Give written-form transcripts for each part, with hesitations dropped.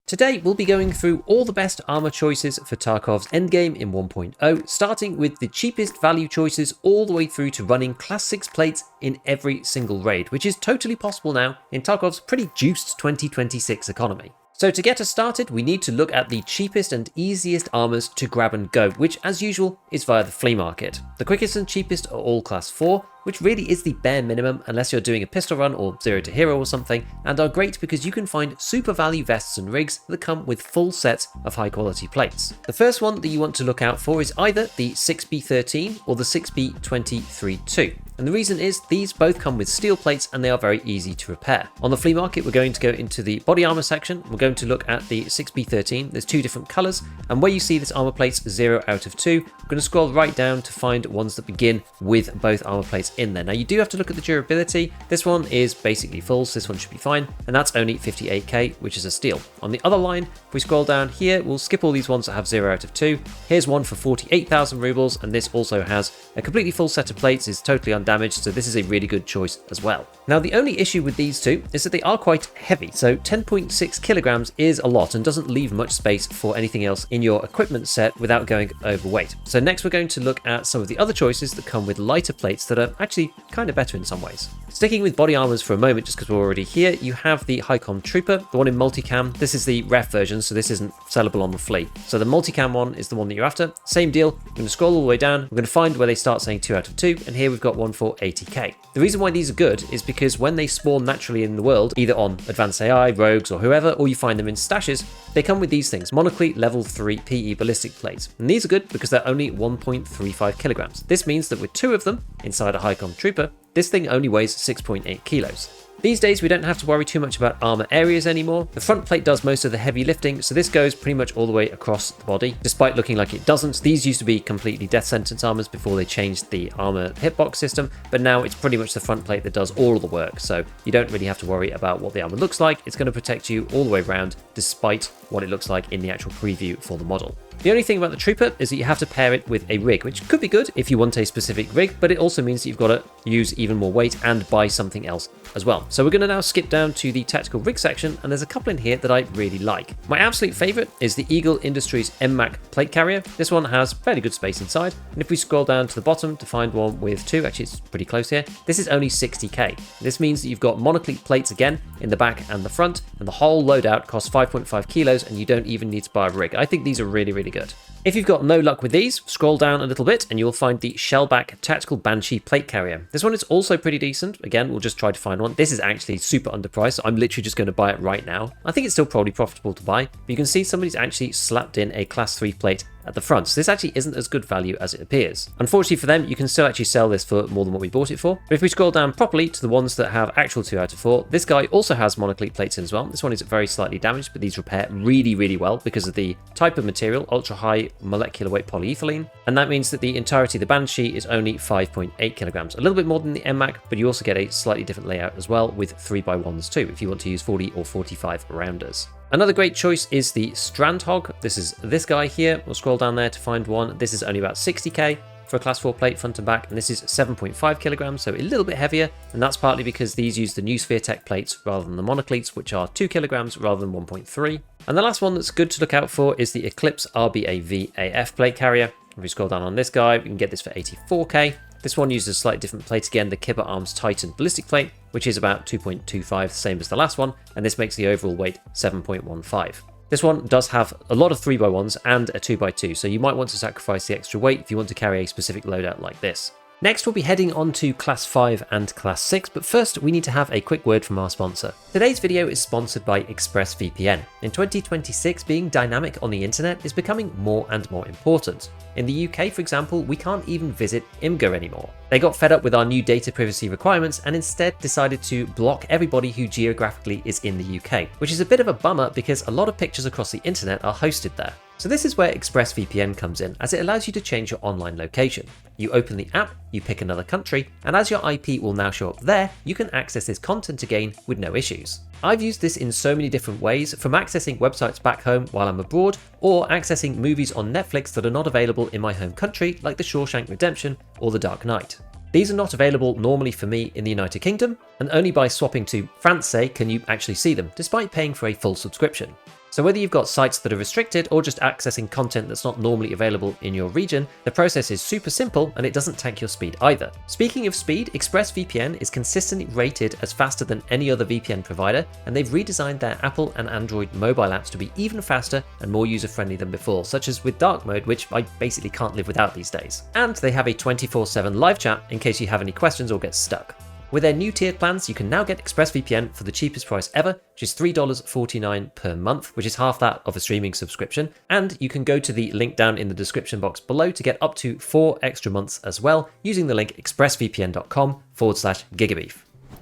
Today we'll be going through all the best armor choices for Tarkov's endgame in 1.0, starting with the cheapest value choices all the way through to running class 6 plates in every single raid, which is totally possible now in Tarkov's pretty juiced 2026 economy. So to get us started, we need to look at the cheapest and easiest armors to grab and go, which as usual is via the flea market. The quickest and cheapest are all class 4, which really is the bare minimum unless you're doing a pistol run or 0 to hero or something, and are great because you can find super value vests and rigs that come with full sets of high quality plates. The first one that you want to look out for is either the 6B13 or the 6B23-2. And the reason is these both come with steel plates and they are very easy to repair. On the flea market, we're going to go into the body armor section. We're going to look at the 6B13. There's two different colors, and where you see this armor plates 0 out of 2, I'm going to scroll right down to find ones that begin with both armor plates in there. Now you do have to look at the durability. This one is basically full, so this one should be fine, and that's only 58k, which is a steal. On the other line, if we scroll down here, we'll skip all these ones that have 0 out of 2. Here's one for 48,000 rubles, and this also has a completely full set of plates, is totally undamaged, so this is a really good choice as well. Now the only issue with these two is that they are quite heavy, so 10.6 kilograms is a lot and doesn't leave much space for anything else in your equipment set without going overweight. So next we're going to look at some of the other choices that come with lighter plates that are actually kind of better in some ways. Sticking with body armors for a moment, just because we're already here, you have the Hicom Trooper, the one in multicam. This is the ref version, so this isn't sellable on the Flea. So the multicam one is the one that you're after. Same deal. I'm going to scroll all the way down. We're going to find where they start saying 2 out of 2, and here we've got one for 80k. The reason why these are good is because when they spawn naturally in the world, either on Advanced AI, Rogues, or whoever, or you find them in stashes, they come with these things, Monoclete level 3 PE ballistic plates. And these are good because they're only 1.35 kilograms. This means that with 2 of them inside a Hicom Trooper, this thing only weighs 6.8 kilos. These days we don't have to worry too much about armor areas anymore. The front plate does most of the heavy lifting, so this goes pretty much all the way across the body. Despite looking like it doesn't, these used to be completely death sentence armors before they changed the armor hitbox system, but now it's pretty much the front plate that does all of the work, so you don't really have to worry about what the armor looks like. It's going to protect you all the way around, despite what it looks like in the actual preview for the model. The only thing about the Trooper is that you have to pair it with a rig, which could be good if you want a specific rig, but it also means that you've got to use even more weight and buy something else as well. So we're going to now skip down to the tactical rig section, and there's a couple in here that I really like. My absolute favorite is the Eagle Industries MMAC plate carrier. This one has fairly good space inside, and if we scroll down to the bottom to find one with 2, actually it's pretty close here, this is only 60k. This means that you've got monoclete plates again in the back and the front, and the whole loadout costs 5.5 kilos, and you don't even need to buy a rig. I think these are really, really good. If you've got no luck with these, scroll down a little bit and you'll find the Shellback Tactical Banshee plate carrier. This one is also pretty decent. Again, we'll just try to find one. This is actually super underpriced, so I'm literally just going to buy it right now. I think it's still probably profitable to buy, but you can see somebody's actually slapped in a class 3 plate at the front, so this actually isn't as good value as it appears. Unfortunately for them, you can still actually sell this for more than what we bought it for. But if we scroll down properly to the ones that have actual 2 out of 4, this guy also has monoclete plates in as well. This one is very slightly damaged, but these repair really, really well because of the type of material, ultra high molecular weight polyethylene, and that means that the entirety of the Banshee is only 5.8 kilograms, a little bit more than the MMAC, but you also get a slightly different layout as well with 3x1s too, if you want to use 40 or 45 rounders. Another great choice is the Strandhog. This is this guy here. We'll scroll down there to find one. This is only about 60k for a class 4 plate front and back, and this is 7.5 kilograms, so a little bit heavier, and that's partly because these use the new Sphere Tech plates rather than the monocletes, which are 2 kilograms rather than 1.3. And the last one that's good to look out for is the Eclipse RBAV AF plate carrier. If we scroll down on this guy, we can get this for 84k. This one uses a slightly different plate again, the Kibber Arms Titan ballistic plate, which is about 2.25, same as the last one, and this makes the overall weight 7.15. This one does have a lot of 3x1s and a 2x2, so you might want to sacrifice the extra weight if you want to carry a specific loadout like this. Next, we'll be heading on to Class 5 and Class 6, but first we need to have a quick word from our sponsor. Today's video is sponsored by ExpressVPN. In 2026, being dynamic on the internet is becoming more and more important. In the UK, for example, we can't even visit IMGA anymore. They got fed up with our new data privacy requirements and instead decided to block everybody who geographically is in the UK, which is a bit of a bummer because a lot of pictures across the internet are hosted there. So this is where ExpressVPN comes in, as it allows you to change your online location. You open the app, you pick another country, and as your IP will now show up there, you can access this content again with no issues. I've used this in so many different ways, from accessing websites back home while I'm abroad, or accessing movies on Netflix that are not available in my home country, like The Shawshank Redemption or The Dark Knight. These are not available normally for me in the United Kingdom, and only by swapping to France can you actually see them, despite paying for a full subscription. So whether you've got sites that are restricted or just accessing content that's not normally available in your region, the process is super simple and it doesn't tank your speed either. Speaking of speed, ExpressVPN is consistently rated as faster than any other VPN provider, and they've redesigned their Apple and Android mobile apps to be even faster and more user-friendly than before, such as with dark mode, which I basically can't live without these days. And they have a 24/7 live chat in case you have any questions or get stuck. With their new tiered plans, you can now get ExpressVPN for the cheapest price ever, which is $3.49 per month, which is half that of a streaming subscription. And you can go to the link down in the description box below to get up to 4 extra months as well, using the link expressvpn.com/gigabeef.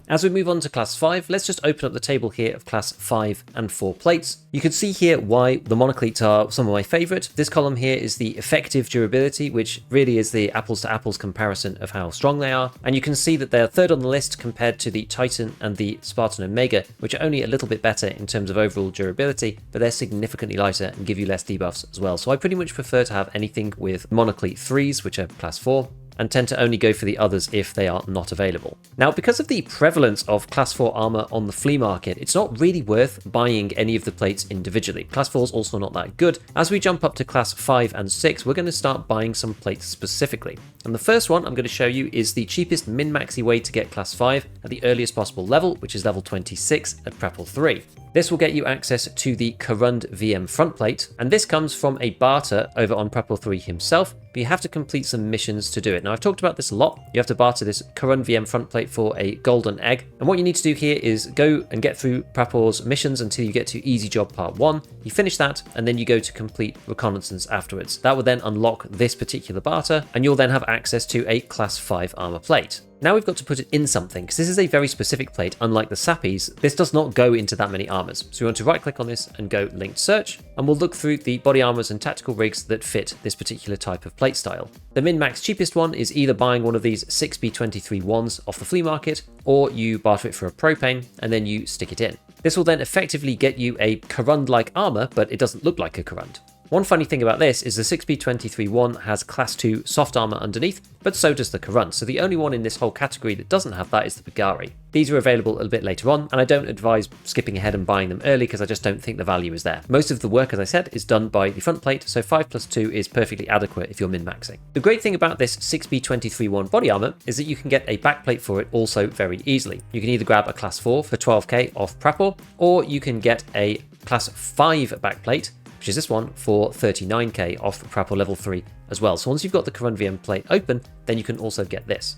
As we move on to class 5, let's just open up the table here of class 5 and 4 plates. You can see here why the monocletes are some of my favourite. This column here is the effective durability, which really is the apples to apples comparison of how strong they are. And you can see that they're third on the list compared to the Titan and the Spartan Omega, which are only a little bit better in terms of overall durability, but they're significantly lighter and give you less debuffs as well. So I pretty much prefer to have anything with monoclete 3s, which are class 4. And tend to only go for the others if they are not available. Now, because of the prevalence of class 4 armor on the flea market, it's not really worth buying any of the plates individually. Class 4 is also not that good. As we jump up to class 5 and 6, we're going to start buying some plates specifically. And the first one I'm going to show you is the cheapest min-maxy way to get class 5 at the earliest possible level, which is level 26 at Prapor 3. This will get you access to the Karund VM front plate, and this comes from a barter over on Prapor 3 himself, but you have to complete some missions to do it. Now, I've talked about this a lot. You have to barter this Karund VM front plate for a golden egg, and what you need to do here is go and get through Prapor's missions until you get to Easy Job Part 1. You finish that, and then you go to complete reconnaissance afterwards. That will then unlock this particular barter, and you'll then have access to a class 5 armor plate. Now we've got to put it in something, because this is a very specific plate. Unlike the Sappies, this does not go into that many armors. So we want to right click on this and go linked search, and we'll look through the body armors and tactical rigs that fit this particular type of plate style. The min-max cheapest one is either buying one of these 6B23 ones off the flea market, or you barter it for a propane and then you stick it in. This will then effectively get you a Karund-like armor, but it doesn't look like a Karund. One funny thing about this is the 6B23-1 has class 2 soft armor underneath, but so does the Karund, so the only one in this whole category that doesn't have that is the Bagari. These are available a little bit later on, and I don't advise skipping ahead and buying them early because I just don't think the value is there. Most of the work, as I said, is done by the front plate, so 5+2 is perfectly adequate if you're min-maxing. The great thing about this 6B23-1 body armor is that you can get a backplate for it also very easily. You can either grab a class 4 for 12k off Prapor, or you can get a class 5 backplate, which is this one, for 39k off Prapor level 3 as well. So once you've got the Karund VM plate open, then you can also get this.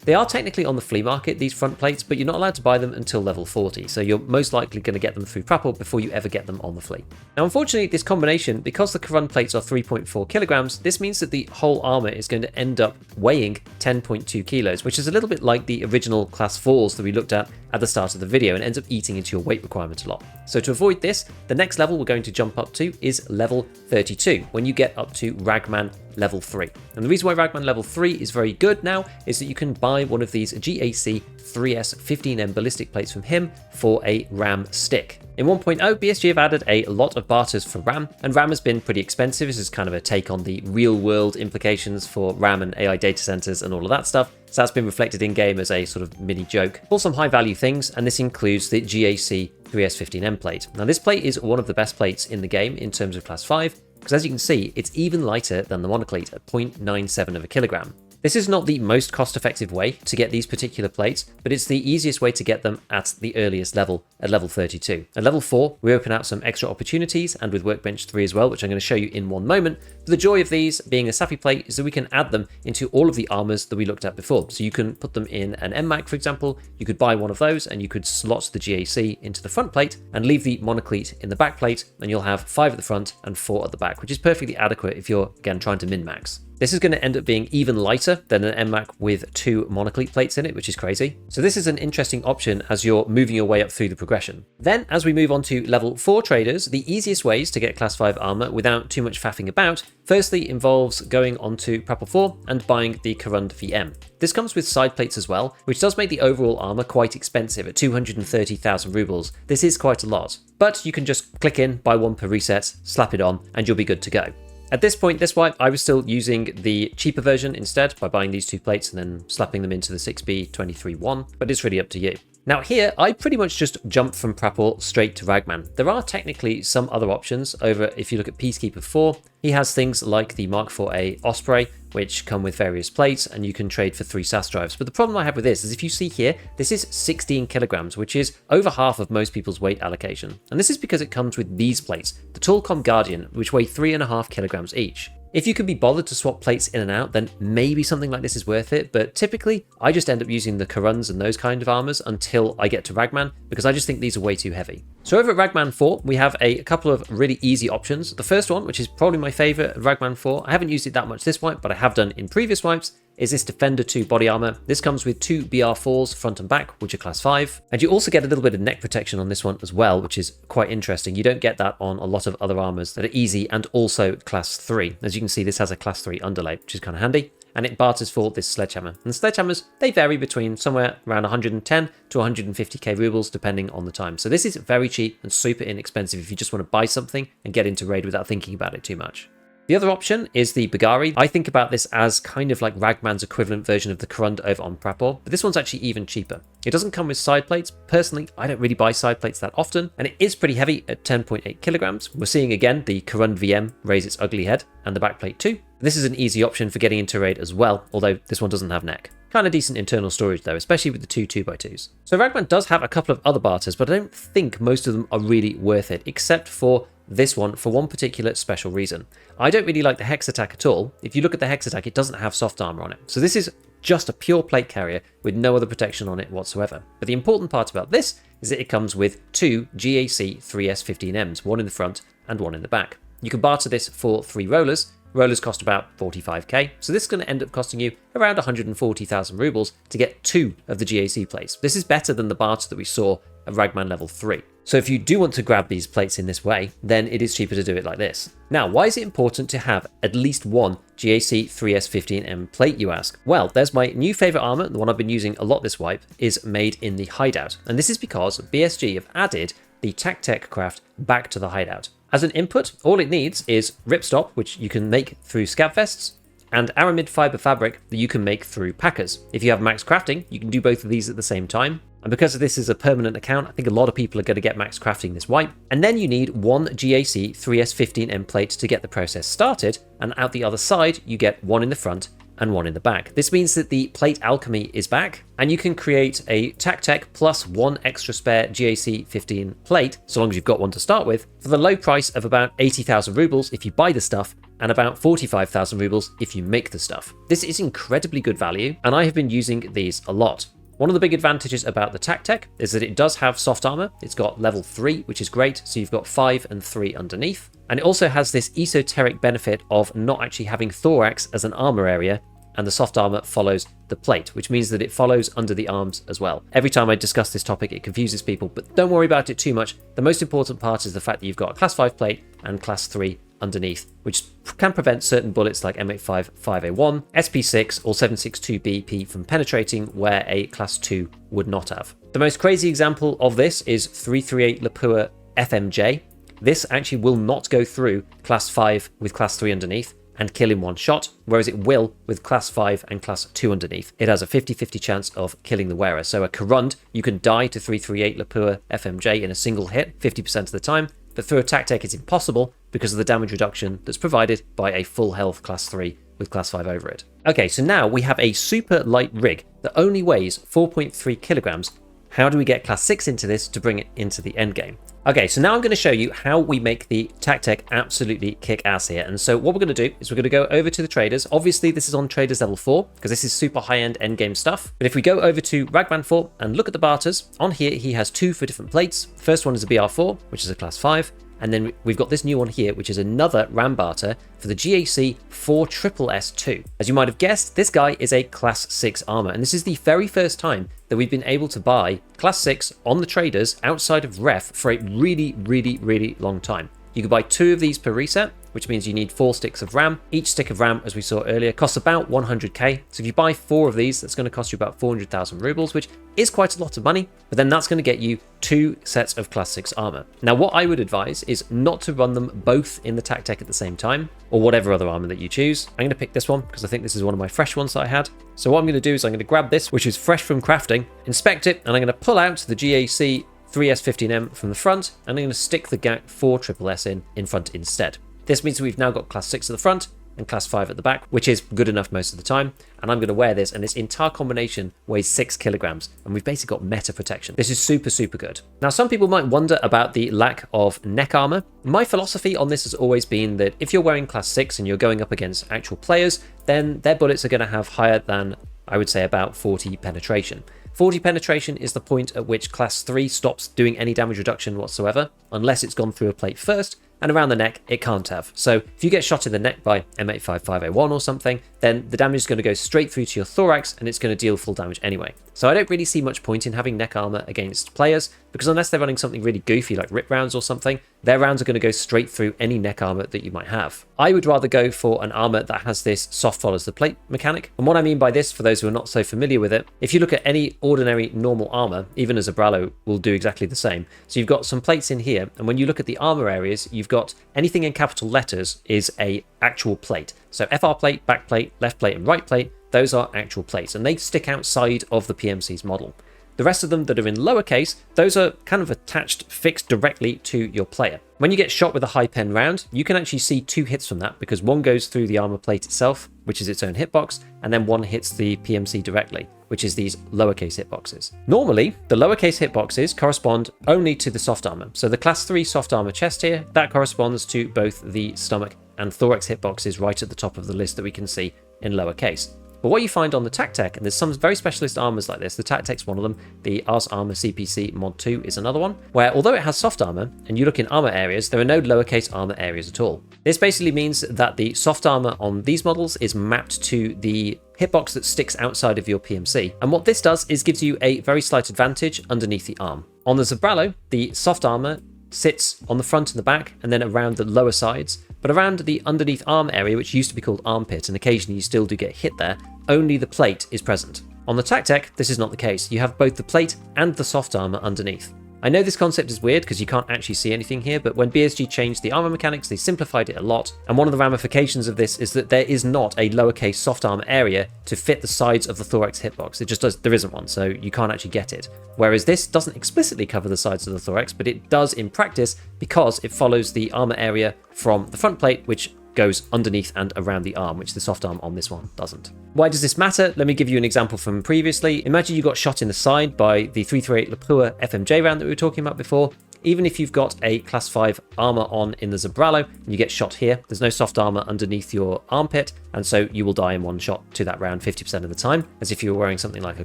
They are technically on the flea market, these front plates, but you're not allowed to buy them until level 40, so you're most likely going to get them through Prapor before you ever get them on the flea. Now, unfortunately, this combination, because the Karund plates are 3.4 kilograms, this means that the whole armor is going to end up weighing 10.2 kilos, which is a little bit like the original class 4s that we looked at the start of the video and ends up eating into your weight requirement a lot. So to avoid this, the next level we're going to jump up to is level 32, when you get up to Ragman level 3. And the reason why Ragman level 3 is very good now is that you can buy one of these GAC 3S 15M ballistic plates from him for a RAM stick. In 1.0, BSG have added a lot of barters for RAM, and RAM has been pretty expensive. This is kind of a take on the real world implications for RAM and AI data centers and all of that stuff. So that's been reflected in game as a sort of mini joke for some high value things, and this includes the GAC 3S15M plate. Now this plate is one of the best plates in the game in terms of class 5, because as you can see, it's even lighter than the monoclete at 0.97 of a kilogram. This is not the most cost-effective way to get these particular plates, but it's the easiest way to get them at the earliest level, at level 32. At level 4, we open out some extra opportunities, and with Workbench 3 as well, which I'm going to show you in one moment. But the joy of these being a Sappi plate is that we can add them into all of the armors that we looked at before. So you can put them in an MMAC, for example. You could buy one of those, and you could slot the GAC into the front plate and leave the monoclete in the back plate, and you'll have 5 at the front and 4 at the back, which is perfectly adequate if you're, again, trying to min-max. This is going to end up being even lighter than an MMAC with 2 monoclete plates in it, which is crazy. So this is an interesting option as you're moving your way up through the progression. Then, as we move on to level 4 traders, the easiest ways to get class 5 armor without too much faffing about, firstly involves going onto Prapor 4 and buying the Karund VM. This comes with side plates as well, which does make the overall armor quite expensive at 230,000 rubles. This is quite a lot, but you can just click in, buy one per reset, slap it on, and you'll be good to go. At this point, this wipe, I was still using the cheaper version instead by buying these 2 plates and then slapping them into the 6B23-1, but it's really up to you. Now here, I pretty much just jumped from Prapor straight to Ragman. There are technically some other options over if you look at Peacekeeper 4. He has things like the Mark 4A Osprey, which come with various plates, and you can trade for 3 SAS drives. But the problem I have with this is if you see here, this is 16 kilograms, which is over half of most people's weight allocation. And this is because it comes with these plates, the Toolcom Guardian, which weigh 3.5 kilograms each. If you could be bothered to swap plates in and out, then maybe something like this is worth it, but typically I just end up using the Karuns and those kind of armors until I get to Ragman, because I just think these are way too heavy. So over at Ragman 4, we have a couple of really easy options. The first one, which is probably my favorite of Ragman 4, I haven't used it that much this wipe, but I have done in previous wipes, is this Defender 2 body armor. This comes with 2 BR4s front and back, which are class 5. And you also get a little bit of neck protection on this one as well, which is quite interesting. You don't get that on a lot of other armors that are easy and also class 3. As you can see, this has a class 3 underlay, which is kind of handy. And it barters for this sledgehammer. And sledgehammers, they vary between somewhere around 110 to 150k rubles, depending on the time. So this is very cheap and super inexpensive if you just want to buy something and get into raid without thinking about it too much. The other option is the Bagari. I think about this as kind of like Ragman's equivalent version of the Karund over on Prapor, but this one's actually even cheaper. It doesn't come with side plates. Personally, I don't really buy side plates that often, and it is pretty heavy at 10.8 kilograms. We're seeing again the Karund VM raise its ugly head, and the backplate too. This is an easy option for getting into raid as well, although this one doesn't have neck. Kind of decent internal storage though, especially with the 2 2x2s. So Ragman does have a couple of other barters, but I don't think most of them are really worth it, except for this one for one particular special reason. I don't really like the Hex Attack at all. If you look at the Hex Attack, it doesn't have soft armor on it. So this is just a pure plate carrier with no other protection on it whatsoever. But the important part about this is that it comes with 2 GAC 3S15Ms, one in the front and one in the back. You can barter this for 3 rollers. Rollers cost about 45k, so this is going to end up costing you around 140,000 rubles to get 2 of the GAC plates. This is better than the barter that we saw at Ragman level 3. So if you do want to grab these plates in this way, then it is cheaper to do it like this. Now, why is it important to have at least one GAC 3S15M plate, you ask? Well, there's my new favorite armor, the one I've been using a lot this wipe, is made in the hideout. And this is because BSG have added the TacTech craft back to the hideout. As an input, all it needs is ripstop, which you can make through scab vests, and aramid fiber fabric that you can make through packers. If you have max crafting, you can do both of these at the same time. And because this is a permanent account, I think a lot of people are going to get max crafting this wipe. And then you need one GAC 3S15M plate to get the process started, and out the other side, you get one in the front and one in the back. This means that the plate alchemy is back, and you can create a TacTech plus one extra spare GAC 15 plate, so long as you've got one to start with, for the low price of about 80,000 rubles if you buy the stuff, and about 45,000 rubles if you make the stuff. This is incredibly good value, and I have been using these a lot. One of the big advantages about the TacTech is that it does have soft armor. It's got level 3, which is great, so you've got 5 and 3 underneath. And it also has this esoteric benefit of not actually having thorax as an armor area, and the soft armor follows the plate, which means that it follows under the arms as well. Every time I discuss this topic, it confuses people, but don't worry about it too much. The most important part is the fact that you've got a class 5 plate and class 3 underneath, which can prevent certain bullets like M85 5A1, SP6 or 762 BP from penetrating where a class 2 would not have. The most crazy example of this is 338 Lapua FMJ. This actually will not go through class 5 with class 3 underneath and kill in one shot, whereas it will with class 5 and class 2 underneath. It has a 50-50 chance of killing the wearer. So a Karund, you can die to 338 Lapua FMJ in a single hit 50% of the time, but through a TacTech it's impossible because of the damage reduction that's provided by a full health class 3 with class 5 over it. Okay, so now we have a super light rig that only weighs 4.3 kilograms. How do we get class 6 into this to bring it into the endgame? Okay, so now I'm going to show you how we make the TacTech absolutely kick ass here. And so what we're going to do is we're going to go over to the traders. Obviously, this is on traders level 4 because this is super high-end endgame stuff. But if we go over to Ragman 4 and look at the barters, on here he has 2 for different plates. The first one is a BR4, which is a class 5. And then we've got this new one here, which is another RAM barter for the GAC 4SSS2. As you might have guessed, this guy is a class 6 armor. And this is the very first time that we've been able to buy class 6 on the traders outside of ref for a really long time. You can buy 2 of these per reset, which means you need 4 sticks of RAM. Each stick of RAM, as we saw earlier, costs about 100k. So if you buy 4 of these, that's going to cost you about 400,000 rubles, which is quite a lot of money, but then that's going to get you 2 sets of class 6 armor. Now, what I would advise is not to run them both in the TacTech at the same time, or whatever other armor that you choose. I'm going to pick this one because I think this is one of my fresh ones that I had. So what I'm going to do is I'm going to grab this, which is fresh from crafting, inspect it, and I'm going to pull out the GAC 3S15M from the front, and I'm going to stick the GAC 4SS in front instead. This means we've now got class 6 at the front and class 5 at the back, which is good enough most of the time. And I'm going to wear this, and this entire combination weighs 6 kilograms, and we've basically got meta protection. This is super, super good. Now, some people might wonder about the lack of neck armor. My philosophy on this has always been that if you're wearing class 6 and you're going up against actual players, then their bullets are going to have higher than, I would say, about 40 penetration. 40 penetration is the point at which class 3 stops doing any damage reduction whatsoever, unless it's gone through a plate first, and around the neck, it can't have. So if you get shot in the neck by M855A1 or something, then the damage is going to go straight through to your thorax, and it's going to deal full damage anyway. So I don't really see much point in having neck armor against players, because unless they're running something really goofy like rip rounds or something, their rounds are going to go straight through any neck armor that you might have. I would rather go for an armor that has this soft follows the plate mechanic. And what I mean by this, for those who are not so familiar with it, if you look at any ordinary normal armor, even a Zabralo will do exactly the same. So you've got some plates in here, and when you look at the armor areas, you've got anything in capital letters is a actual plate. So FR plate, back plate, left plate, and right plate, those are actual plates, and they stick outside of the PMC's model. The rest of them that are in lowercase, those are kind of attached, fixed directly to your player. When you get shot with a high pen round, you can actually see 2 hits from that, because one goes through the armor plate itself, which is its own hitbox, and then one hits the PMC directly, which is these lowercase hitboxes. Normally, the lowercase hitboxes correspond only to the soft armor. So the class 3 soft armor chest here, that corresponds to both the stomach and thorax hitboxes right at the top of the list that we can see in lowercase. But what you find on the TacTech, and there's some very specialist armors like this, the TacTech's one of them, the Ars Armor CPC Mod 2 is another one, where although it has soft armor, and you look in armor areas, there are no lowercase armor areas at all. This basically means that the soft armor on these models is mapped to the hitbox that sticks outside of your PMC. And what this does is gives you a very slight advantage underneath the arm. On the Zabralo, the soft armor sits on the front and the back, and then around the lower sides. But around the underneath arm area, which used to be called armpit, and occasionally you still do get hit there, only the plate is present. On the TacTech, this is not the case. You have both the plate and the soft armor underneath. I know this concept is weird because you can't actually see anything here, but when BSG changed the armor mechanics, they simplified it a lot. And one of the ramifications of this is that there is not a lowercase soft armor area to fit the sides of the thorax hitbox. It just does, there isn't one, so you can't actually get it. Whereas this doesn't explicitly cover the sides of the thorax, but it does in practice because it follows the armor area from the front plate, which goes underneath and around the arm, which the soft arm on this one doesn't. Why does this matter? Let me give you an example from previously. Imagine you got shot in the side by the 338 Lapua FMJ round that we were talking about before. Even if you've got a class 5 armor on in the Zabralo and you get shot here, there's no soft armor underneath your armpit, and so you will die in one shot to that round 50% of the time, as if you were wearing something like a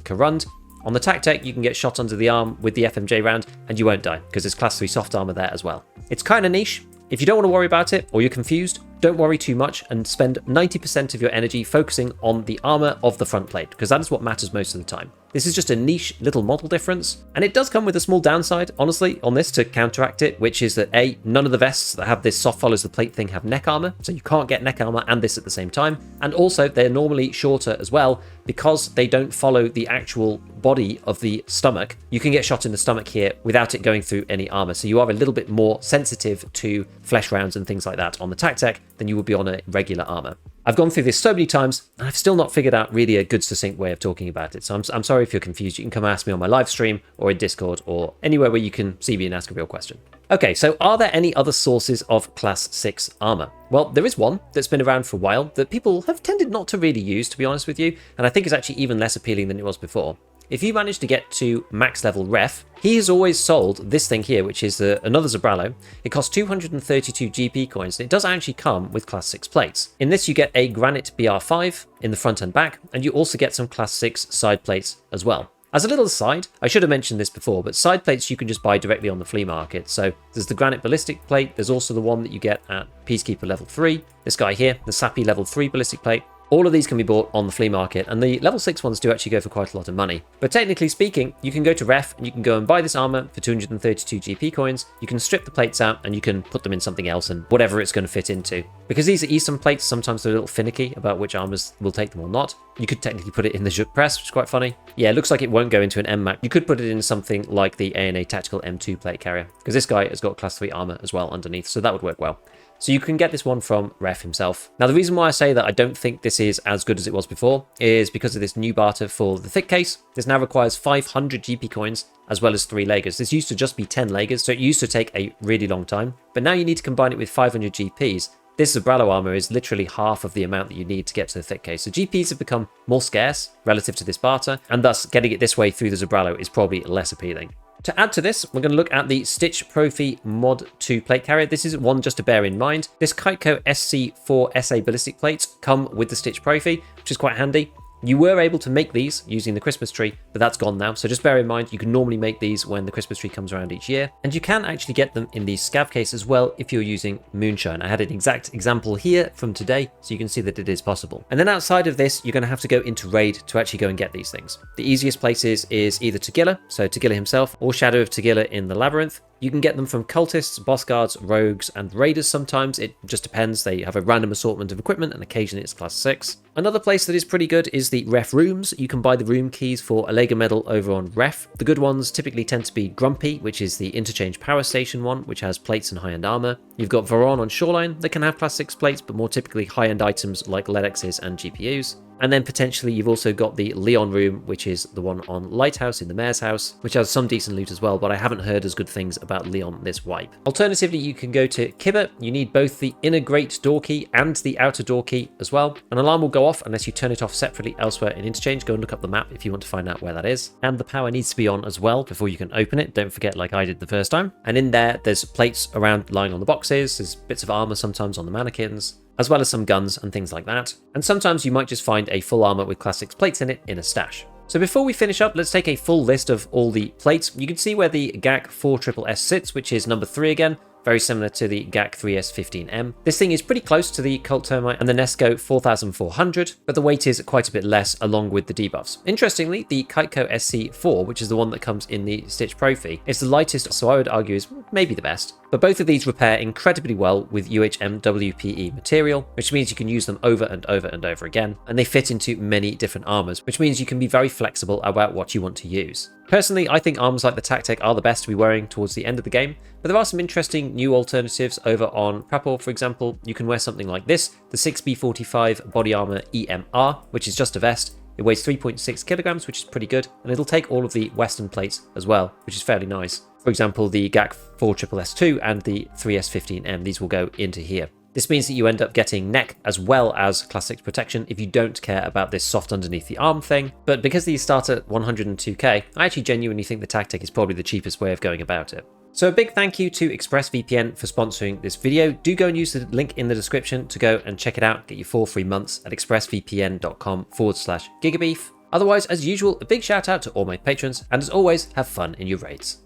Karund. On the TacTech, you can get shot under the arm with the FMJ round and you won't die because there's class 3 soft armor there as well. It's kind of niche. If you don't want to worry about it, or you're confused, don't worry too much and spend 90% of your energy focusing on the armor of the front plate, because that is what matters most of the time. This is just a niche little model difference, and it does come with a small downside, honestly, on this to counteract it, which is that A, none of the vests that have this soft follows the plate thing have neck armor, so you can't get neck armor and this at the same time, and also they're normally shorter as well, because they don't follow the actual body of the stomach. You can get shot in the stomach here without it going through any armor, so you are a little bit more sensitive to flesh rounds and things like that on the TacTech than you would be on a regular armor. I've gone through this so many times, and I've still not figured out really a good succinct way of talking about it, so I'm sorry if you're confused. You can come ask me on my live stream, or in Discord, or anywhere where you can see me and ask a real question. Okay, so are there any other sources of Class 6 armor? Well, there is one that's been around for a while that people have tended not to really use, to be honest with you, and I think is actually even less appealing than it was before. If you manage to get to max level ref, he has always sold this thing here, which is another Zabralo. It costs 232 GP coins, and it does actually come with Class 6 plates. In this, you get a Granite BR5 in the front and back, and you also get some Class 6 side plates as well. As a little aside, I should have mentioned this before, but side plates you can just buy directly on the flea market. So there's the Granite Ballistic plate, there's also the one that you get at Peacekeeper level 3, this guy here, the Sappy level 3 ballistic plate, All of these can be bought on the flea market, and the level 6 ones do actually go for quite a lot of money. But technically speaking, you can go to Ref and you can go and buy this armor for 232 GP coins. You can strip the plates out and you can put them in something else and whatever it's going to fit into. Because these are Eastern plates, sometimes they're a little finicky about which armors will take them or not. You could technically put it in the Juk press, which is quite funny. Yeah, it looks like it won't go into an MMAC. You could put it in something like the ANA Tactical M2 plate carrier, because this guy has got class 3 armor as well underneath, so that would work well. So you can get this one from Ref himself. Now, the reason why I say that I don't think this is as good as it was before is because of this new barter for the thick case. This now requires 500 GP coins as well as 3 Lagers. This used to just be 10 Lagers, so it used to take a really long time. But now you need to combine it with 500 GPs. This Zabralo armor is literally half of the amount that you need to get to the thick case. So GPs have become more scarce relative to this barter, and thus getting it this way through the Zabralo is probably less appealing. To add to this, we're going to look at the Stitch Profi Mod 2 plate carrier. This is one just to bear in mind. This Kiteco SC4 SA ballistic plates come with the Stitch Profi, which is quite handy. You were able to make these using the Christmas tree, but that's gone now. So just bear in mind, you can normally make these when the Christmas tree comes around each year. And you can actually get them in the scav case as well if you're using Moonshine. I had an exact example here from today, so you can see that it is possible. And then outside of this, you're going to have to go into Raid to actually go and get these things. The easiest places is either Tagilla, so Tagilla himself, or Shadow of Tagilla in the Labyrinth. You can get them from cultists, boss guards, rogues, and raiders sometimes. It just depends. They have a random assortment of equipment, and occasionally it's class 6. Another place that is pretty good is the Ref rooms. You can buy the room keys for a Lega medal over on Ref. The good ones typically tend to be Grumpy, which is the interchange power station one, which has plates and high-end armor. You've got Varon on Shoreline that can have class 6 plates, but more typically high-end items like LEDXs and GPUs. And then potentially you've also got the Leon room, which is the one on Lighthouse in the Mayor's House, which has some decent loot as well, but I haven't heard as good things about Leon this wipe. Alternatively, you can go to Kibber. You need both the inner grate door key and the outer door key as well. An alarm will go off unless you turn it off separately elsewhere in Interchange. Go and look up the map if you want to find out where that is. And the power needs to be on as well before you can open it. Don't forget, like I did the first time. And in there's plates around lying on the boxes. There's bits of armor sometimes on the mannequins, as well as some guns and things like that. And sometimes you might just find a full armor with class 6 plates in it in a stash. So before we finish up, let's take a full list of all the plates. You can see where the GAC 4SSS sits, which is number 3 again. Very similar to the GAC 3S15M. This thing is pretty close to the Cult Termite and the Nesco 4400, but the weight is quite a bit less along with the debuffs. Interestingly, the Kiteco SC4, which is the one that comes in the Stitch Profi, is the lightest, so I would argue is maybe the best. But both of these repair incredibly well with UHM WPE material, which means you can use them over and over and over again, and they fit into many different armors, which means you can be very flexible about what you want to use. Personally, I think armors like the Tactec are the best to be wearing towards the end of the game, but there are some interesting new alternatives over on Prapor, for example. You can wear something like this, the 6B45 Body Armor EMR, which is just a vest. It weighs 3.6 kilograms, which is pretty good, and it'll take all of the Western plates as well, which is fairly nice. For example, the GAC 4SSS2 and the 3S15M, these will go into here. This means that you end up getting neck as well as class 6 protection if you don't care about this soft underneath the arm thing. But because these start at 102k, I actually genuinely think the Tactec is probably the cheapest way of going about it. So a big thank you to ExpressVPN for sponsoring this video. Do go and use the link in the description to go and check it out. get your 4 free months at expressvpn.com/gigabeef. Otherwise, as usual, a big shout out to all my patrons, and as always, have fun in your raids.